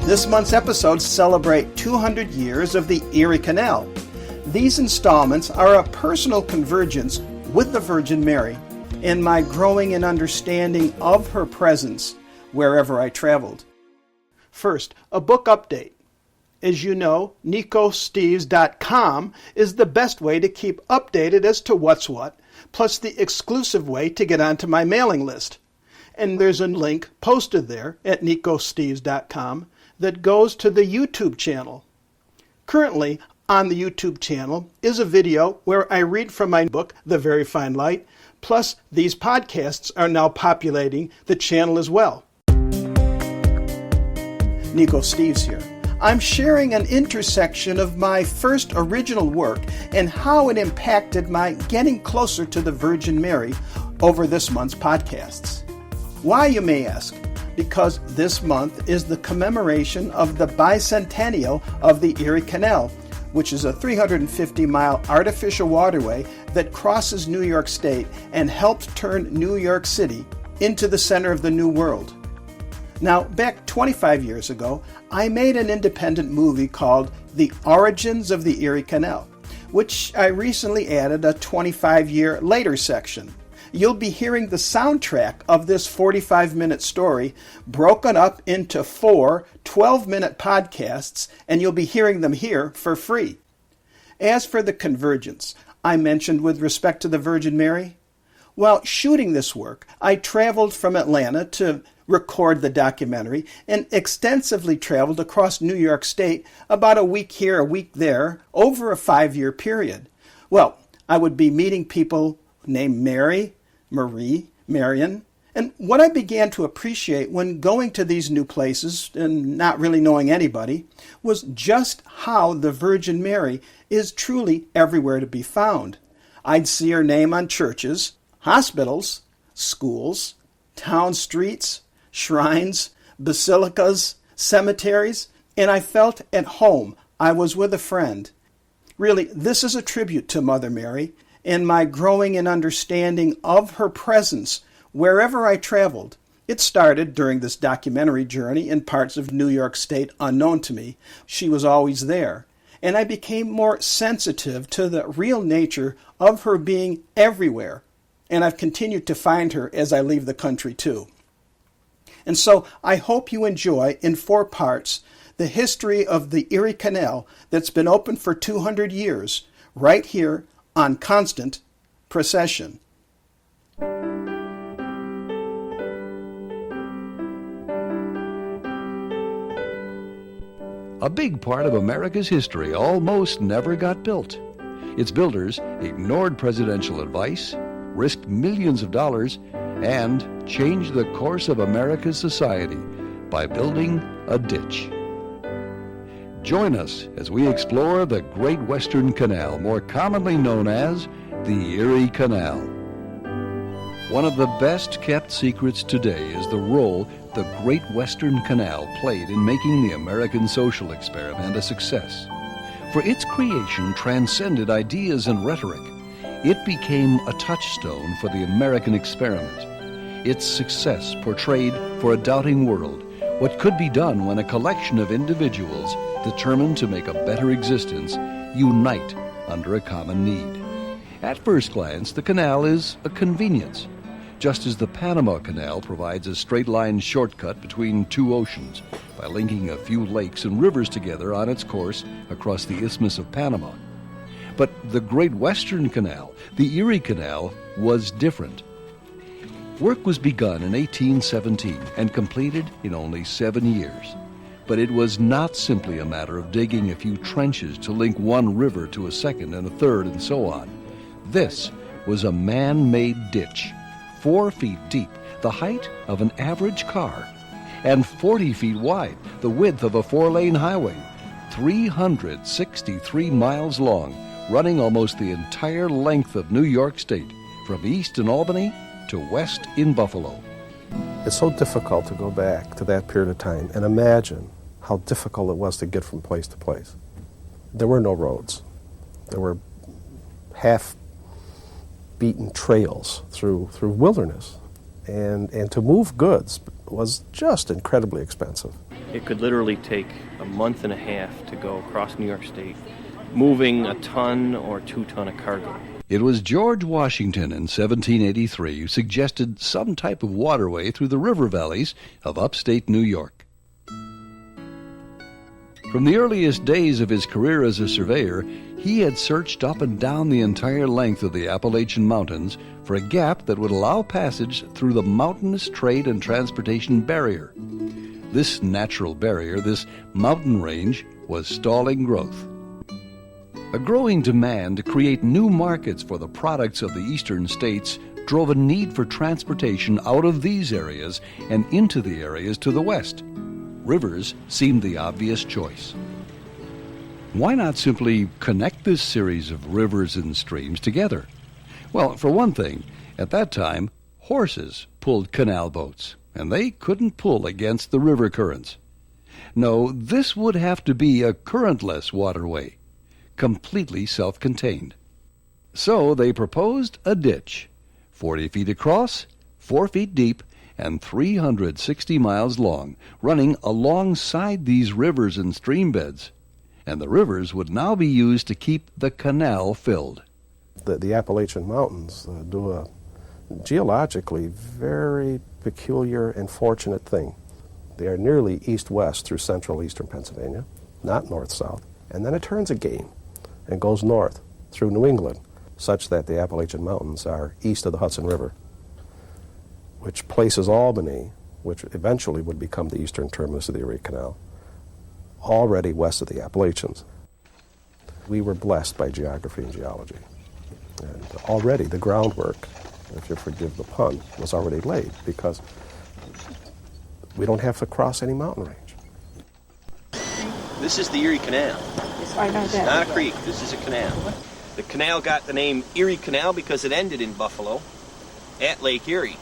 This month's episodes celebrate 200 years of the Erie Canal. These installments are a personal convergence with the Virgin Mary and my growing in understanding of her presence wherever I traveled. First, a book update. As you know, NicoSteves.com is the best way to keep updated as to what's what, plus the exclusive way to get onto my mailing list. And there's a link posted there at NicoSteves.com that goes to the YouTube channel. Currently, on the YouTube channel is a video where I read from my book, The Very Fine Light, plus these podcasts are now populating the channel as well. Nico Steves here. I'm sharing an intersection of my first original work and how it impacted my getting closer to the Virgin Mary over this month's podcasts. Why, you may ask? Because this month is the commemoration of the bicentennial of the Erie Canal, which is a 350-mile artificial waterway that crosses New York State and helped turn New York City into the center of the New World. Now, back 25 years ago, I made an independent movie called The Origins of the Erie Canal, which I recently added a 25-year later section. You'll be hearing the soundtrack of this 45-minute story broken up into 4 12-minute podcasts, and you'll be hearing them here for free. As for the convergence I mentioned with respect to the Virgin Mary, while shooting this work, I traveled from Atlanta to record the documentary and extensively traveled across New York State about a week here, a week there, over a 5-year period. Well, I would be meeting people named Mary, Marie, Marion, and what I began to appreciate when going to these new places and not really knowing anybody was just how the Virgin Mary is truly everywhere to be found. I'd see her name on churches, hospitals, schools, town streets, shrines, basilicas, cemeteries, and I felt at home. I was with a friend. Really, this is a tribute to Mother Mary and my growing in understanding of her presence wherever I traveled. It started during this documentary journey in parts of New York State unknown to me. She was always there, and I became more sensitive to the real nature of her being everywhere, and I've continued to find her as I leave the country too. And so I hope you enjoy, in 4 parts, the history of the Erie Canal that's been open for 200 years, right here on Constant Procession. A big part of America's history almost never got built. Its builders ignored presidential advice, risked millions of dollars, and changed the course of America's society by building a ditch. Join us as we explore the Great Western Canal, more commonly known as the Erie Canal. One of the best-kept secrets today is the role the Great Western Canal played in making the American social experiment a success. For its creation transcended ideas and rhetoric. It became a touchstone for the American experiment. Its success portrayed for a doubting world what could be done when a collection of individuals determined to make a better existence unite under a common need. At first glance, the canal is a convenience, just as the Panama Canal provides a straight-line shortcut between 2 oceans by linking a few lakes and rivers together on its course across the Isthmus of Panama. But the Great Western Canal, the Erie Canal, was different. Work was begun in 1817 and completed in only 7 years. But it was not simply a matter of digging a few trenches to link one river to a second and a third and so on. This was a man-made ditch, 4 feet deep, the height of an average car, and 40 feet wide, the width of a 4-lane highway, 363 miles long, running almost the entire length of New York State, from east in Albany to west in Buffalo. It's so difficult to go back to that period of time and imagine how difficult it was to get from place to place. There were no roads. There were half-beaten trails through wilderness. And to move goods was just incredibly expensive. It could literally take a month and a half to go across New York State, moving a ton or 2 ton of cargo. It was George Washington in 1783 who suggested some type of waterway through the river valleys of upstate New York. From the earliest days of his career as a surveyor, he had searched up and down the entire length of the Appalachian Mountains for a gap that would allow passage through the mountainous trade and transportation barrier. This natural barrier, this mountain range, was stalling growth. A growing demand to create new markets for the products of the eastern states drove a need for transportation out of these areas and into the areas to the west. Rivers seemed the obvious choice. Why not simply connect this series of rivers and streams together? Well, for one thing, at that time, horses pulled canal boats, and they couldn't pull against the river currents. No, this would have to be a currentless waterway, completely self-contained. So they proposed a ditch, 40 feet across, 4 feet deep, and 360 miles long, running alongside these rivers and stream beds. And the rivers would now be used to keep the canal filled. The Appalachian Mountains do a geologically very peculiar and fortunate thing. They are nearly east-west through central eastern Pennsylvania, not north-south, and then it turns again and goes north through New England, such that the Appalachian Mountains are east of the Hudson River, which places Albany, which eventually would become the eastern terminus of the Erie Canal, already west of the Appalachians. We were blessed by geography and geology. And already the groundwork, if you forgive the pun, was already laid because we don't have to cross any mountain range. This is the Erie Canal. It's right on It's that. not a creek, this is a canal. The canal got the name Erie Canal because it ended in Buffalo at Lake Erie.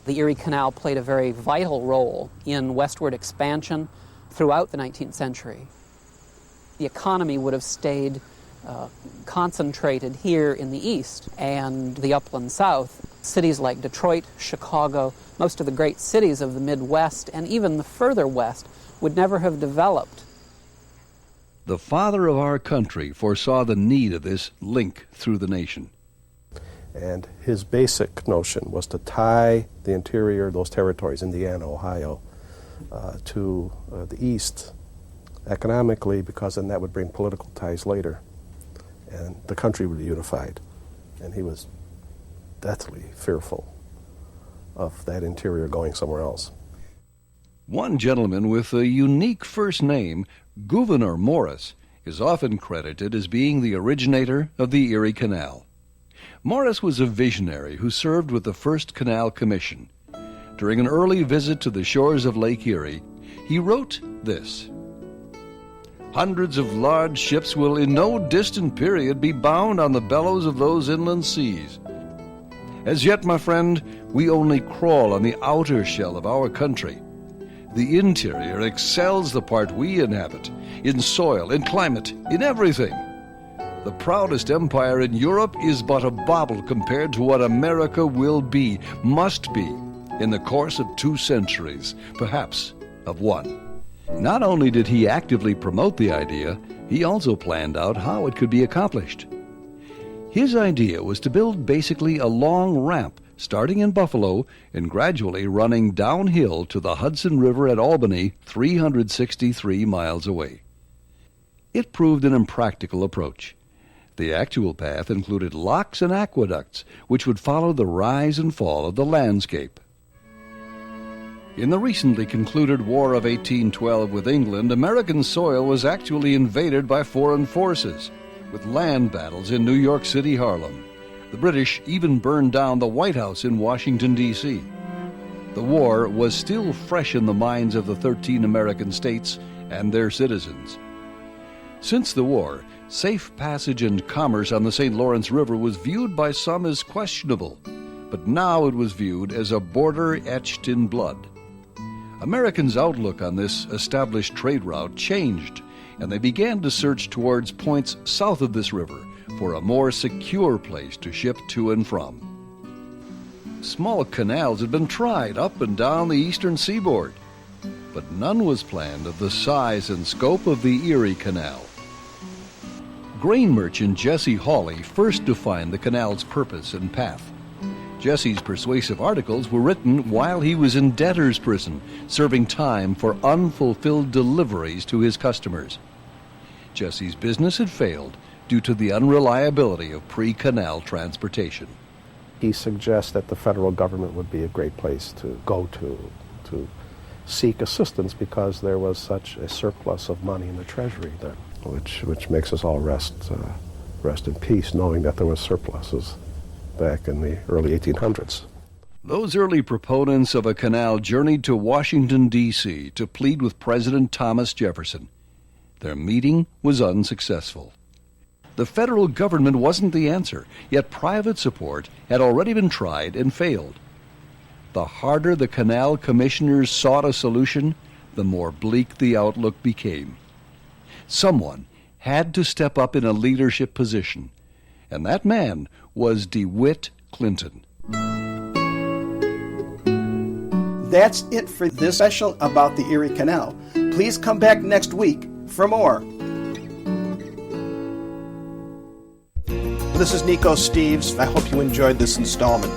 The Erie Canal played a very vital role in westward expansion throughout the 19th century. The economy would have stayed concentrated here in the east and the upland south. Cities like Detroit, Chicago, most of the great cities of the Midwest, and even the further west would never have developed. The father of our country foresaw the need of this link through the nation. And his basic notion was to tie the interior, those territories, Indiana, Ohio, to the east economically, because then that would bring political ties later, and the country would be unified. And he was deathly fearful of that interior going somewhere else. One gentleman with a unique first name, Gouverneur Morris, is often credited as being the originator of the Erie Canal. Morris was a visionary who served with the First Canal Commission. During an early visit to the shores of Lake Erie, he wrote this: "Hundreds of large ships will in no distant period be bound on the bellows of those inland seas. As yet, my friend, we only crawl on the outer shell of our country. The interior excels the part we inhabit, in soil, in climate, in everything. The proudest empire in Europe is but a bauble compared to what America will be, must be, in the course of 2 centuries, perhaps of 1. Not only did he actively promote the idea, he also planned out how it could be accomplished. His idea was to build basically a long ramp starting in Buffalo and gradually running downhill to the Hudson River at Albany, 363 miles away. It proved an impractical approach. The actual path included locks and aqueducts, which would follow the rise and fall of the landscape. In the recently concluded War of 1812 with England, American soil was actually invaded by foreign forces, with land battles in New York City, Harlem. The British even burned down the White House in Washington, D.C. The war was still fresh in the minds of the 13 American states and their citizens. Since the war, safe passage and commerce on the St. Lawrence River was viewed by some as questionable, but now it was viewed as a border etched in blood. Americans' outlook on this established trade route changed, and they began to search towards points south of this river for a more secure place to ship to and from. Small canals had been tried up and down the eastern seaboard, but none was planned of the size and scope of the Erie Canal. Grain merchant Jesse Hawley first defined the canal's purpose and path. Jesse's persuasive articles were written while he was in debtor's prison, serving time for unfulfilled deliveries to his customers. Jesse's business had failed due to the unreliability of pre-canal transportation. He suggests that the federal government would be a great place to go to seek assistance because there was such a surplus of money in the Treasury then, which makes us all rest in peace knowing that there was surpluses back in the early 1800s. Those early proponents of a canal journeyed to Washington, D.C. to plead with President Thomas Jefferson. Their meeting was unsuccessful. The federal government wasn't the answer, yet private support had already been tried and failed. The harder the canal commissioners sought a solution, the more bleak the outlook became. Someone had to step up in a leadership position, and that man was DeWitt Clinton. That's it for this special about the Erie Canal. Please come back next week for more. This is Nico Steves. I hope you enjoyed this installment.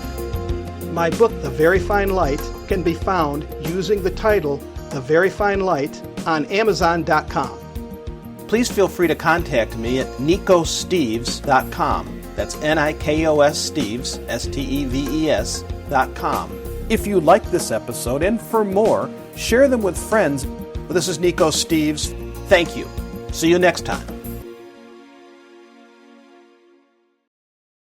My book, The Very Fine Light, can be found using the title The Very Fine Light on Amazon.com. Please feel free to contact me at nicosteves.com. That's Nikos Steves, Steves.com. If you like this episode and for more, share them with friends. This is Nico Steves. Thank you. See you next time.